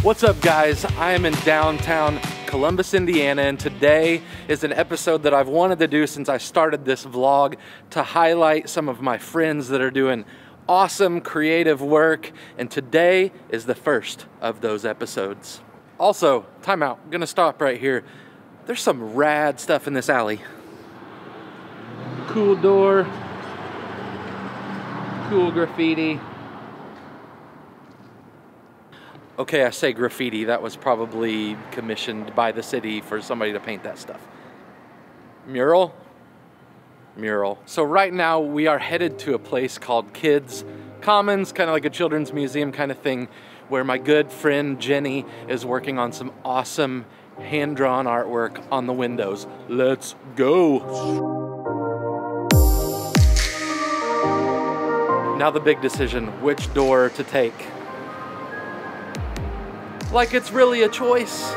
What's up, guys? I am in downtown Columbus, Indiana, and today is an episode that I've wanted to do since I started this vlog to highlight some of my friends that are doing awesome creative work, and today is the first of those episodes. Also, time out, I'm gonna stop right here. There's some rad stuff in this alley. Cool door, cool graffiti. Okay, I say graffiti, that was probably commissioned by the city for somebody to paint that stuff. Mural? Mural. So right now we are headed to a place called Kids Commons, kind of like a children's museum kind of thing, where my good friend Jenny is working on some awesome hand-drawn artwork on the windows. Let's go! Now the big decision, which door to take. Like it's really a choice.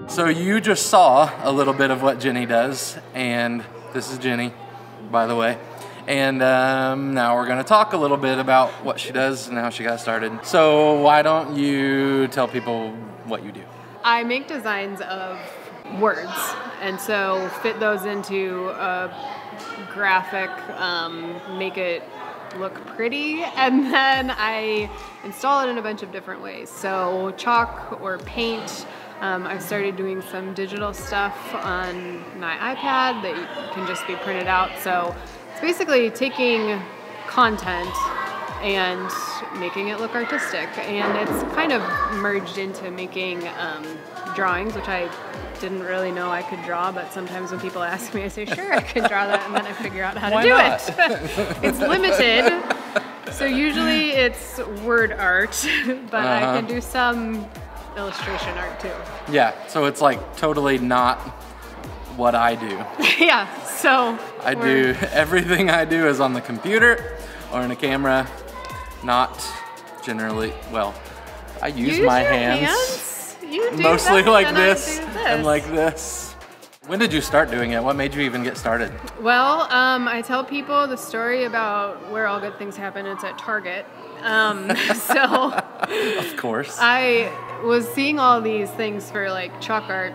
So you just saw a little bit of what Jenny does, and this is Jenny, by the way. And now we're gonna talk a little bit about what she does and how she got started. So why don't you tell people what you do? I make designs of words, and so fit those into a graphic, make it look pretty, and then I install it in a bunch of different ways. So chalk or paint. I've started doing some digital stuff on my iPad that can just be printed out. So it's basically taking content and making it look artistic. And it's kind of merged into making drawings, which I didn't really know I could draw, but sometimes when people ask me, I say, sure, I can draw that, and then I figure out how to do it. It's limited. So usually it's word art, but I can do some illustration art too. Yeah, so it's like totally not what I do. Yeah, so I do, everything I do is on the computer or in a camera, not generally, well, I use my hands. You do mostly that, like and this I do this and like this. When did you start doing it? What made you even get started? Well, I tell people the story about where all good things happen. It's at Target. So of course. I was seeing all these things for like chalk art,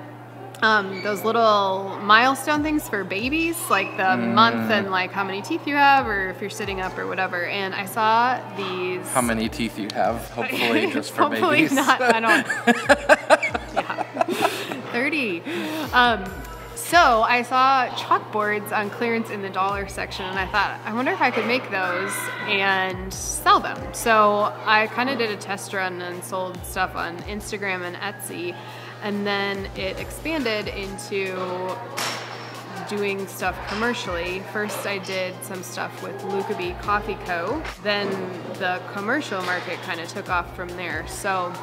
those little milestone things for babies, like the month and like how many teeth you have, or if you're sitting up or whatever. And I saw these. How many teeth you have? Hopefully, just for hopefully babies. Not. I don't. Yeah, 30. So I saw chalkboards on clearance in the dollar section, and I thought, I wonder if I could make those and sell them. So I kind of did a test run and sold stuff on Instagram and Etsy, and then it expanded into doing stuff commercially. First I did some stuff with Lukaby Coffee Co. Then the commercial market kind of took off from there. So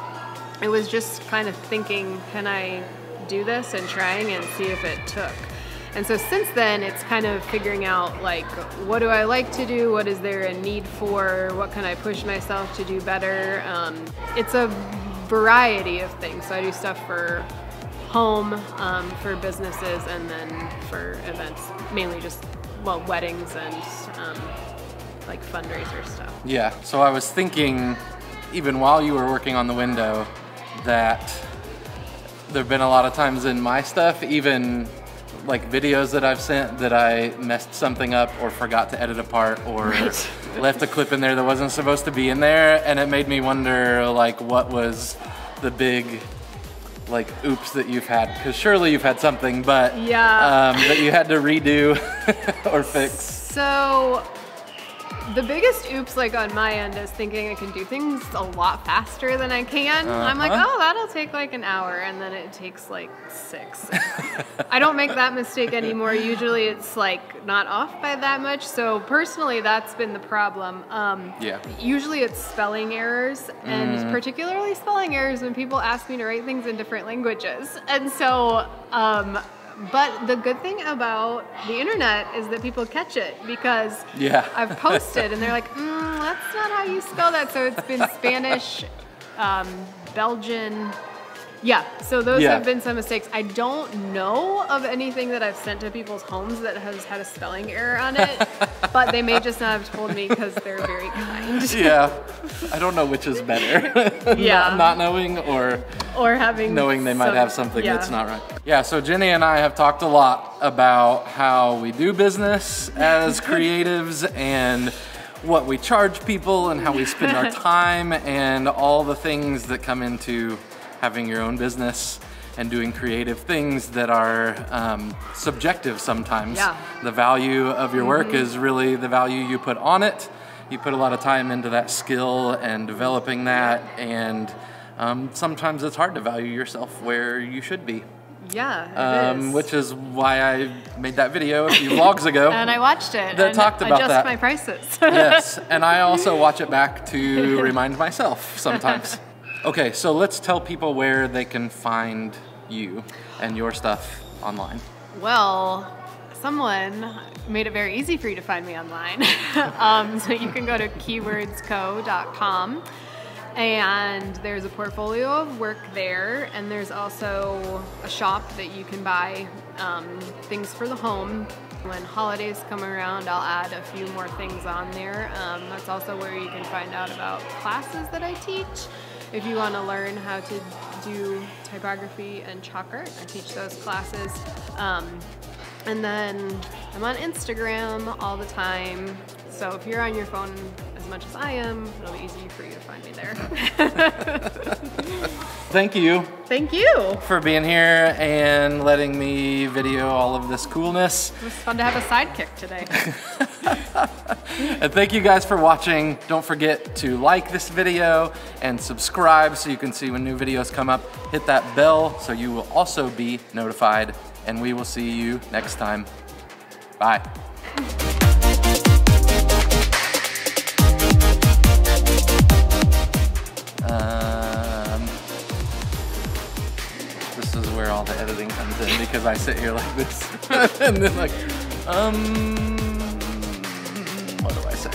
it was just kind of thinking, can I do this, and trying and see if it took. And so since then, it's kind of figuring out, like, what do I like to do? What is there a need for? What can I push myself to do better? It's a variety of things. So I do stuff for home, for businesses, and then for events, mainly just, well, weddings and like fundraiser stuff. Yeah, so I was thinking, even while you were working on the window, that there have been a lot of times in my stuff, even like videos that I've sent, that I messed something up or forgot to edit a part, or left a clip in there that wasn't supposed to be in there, and it made me wonder, like, what was the big, like, oops that you've had? Because surely you've had something, but yeah, that you had to redo or fix. So The biggest oops, like on my end, is thinking I can do things a lot faster than I can. I'm like, oh, that'll take like an hour, and then it takes like 6. I don't make that mistake anymore. Usually it's like not off by that much. So personally, that's been the problem. Usually it's spelling errors, and particularly spelling errors when people ask me to write things in different languages. And so, but the good thing about the internet is that people catch it, because I've posted and they're like, that's not how you spell that. So it's been Spanish, Belgian. Yeah, so those have been some mistakes. I don't know of anything that I've sent to people's homes that has had a spelling error on it, but they may just not have told me because they're very kind. Yeah, I don't know which is better. Not knowing or having knowing they might have something that's not right. Yeah, so Jenni and I have talked a lot about how we do business as creatives and what we charge people and how we spend our time and all the things that come into having your own business and doing creative things that are subjective sometimes. The value of your work is really the value you put on it. You put a lot of time into that skill and developing that, and sometimes it's hard to value yourself where you should be. Yeah, it is. Which is why I made that video a few vlogs ago. And I watched it. That talked about adjust that. my prices. Yes, and I also watch it back to remind myself sometimes. Okay, so let's tell people where they can find you and your stuff online. Well, someone made it very easy for you to find me online. So you can go to keywordsco.com, and there's a portfolio of work there, and there's also a shop that you can buy things for the home. When holidays come around, I'll add a few more things on there. That's also where you can find out about classes that I teach. If you want to learn how to do typography and chalk art, I teach those classes. And then I'm on Instagram all the time. So if you're on your phone as much as I am, it'll be easy for you to find me there. Thank you. Thank you. For being here and letting me video all of this coolness. It was fun to have a sidekick today. And thank you guys for watching. Don't forget to like this video and subscribe so you can see when new videos come up. Hit that bell so you will also be notified, and we will see you next time. Bye. This is where all the editing comes in, because I sit here like this and then like, what do I say?